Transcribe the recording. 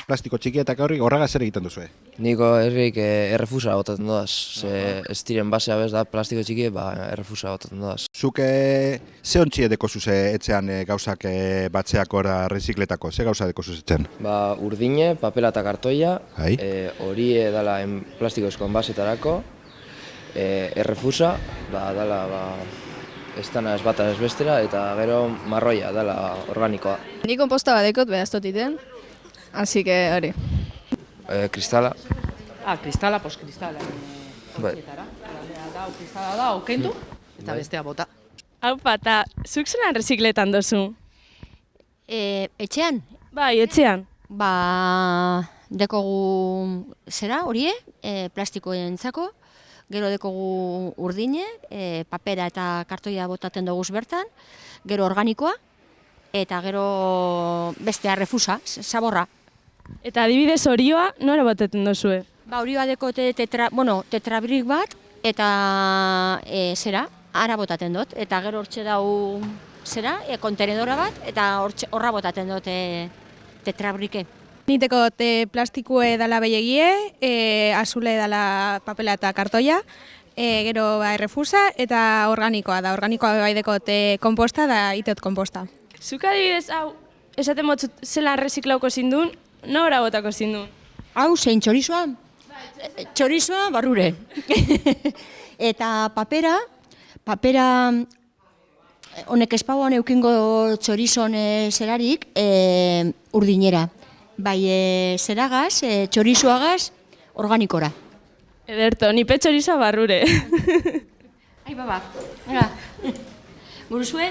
plastiko txikietak horregaz zer egiten duzue? Niko herrik errefusa botatzen dodaz, ez diren basea bez da plastiko txiki, errefusa botatzen dodaz. Zuke ze ontsie deko zuze etxean gauzak batzeak ora rezikletako, ze gauza deko zuze etxean? Urdine, papela eta kartoia, Bai. hori dala plastikozko enbasetarako, errefusa, dala ez dana ez bata ez bestera, eta gero marroia dala organikoa. Ni komposta badekot behaztotiten, así que hori. Kristala. Kristala, kristala. Bai. Kristala da, okendu, eta bestea bota. Haupa, eta zuk zelan rezikletan dozu? Etxean? Bai, etxean. Dekogu zera horie, plastikoentzako, gero dekogu urdine, papera eta kartoia botaten dugu bertan, gero organikoa, eta gero bestea refusa, saborra. Eta adibidez horioa, nora botaten dozue? Horioa dekote tetrabrik bat, eta zera, ara botaten dut, eta gero hortxe dau zera, kontenedora bat, eta horra botaten dut tetrabrike. Niteko plastikue dala beiegie, azule dala papela eta kartoia, gero errefusa eta organikoa da. Organikoa bai dekot komposta da itot komposta. Zuk adibidez, hau, esaten motzut zelan reziklauko zindun, nora botako zindun? Hau, zein txorizoa? Txorizoa barrure. Eta papera honek espauan eukingo txorizon zerarik urdinera. Bai, zeragaz, txorizoagaz, organikora. Ederto, nipe txorizoa barrure. Ai, baba, buruzue?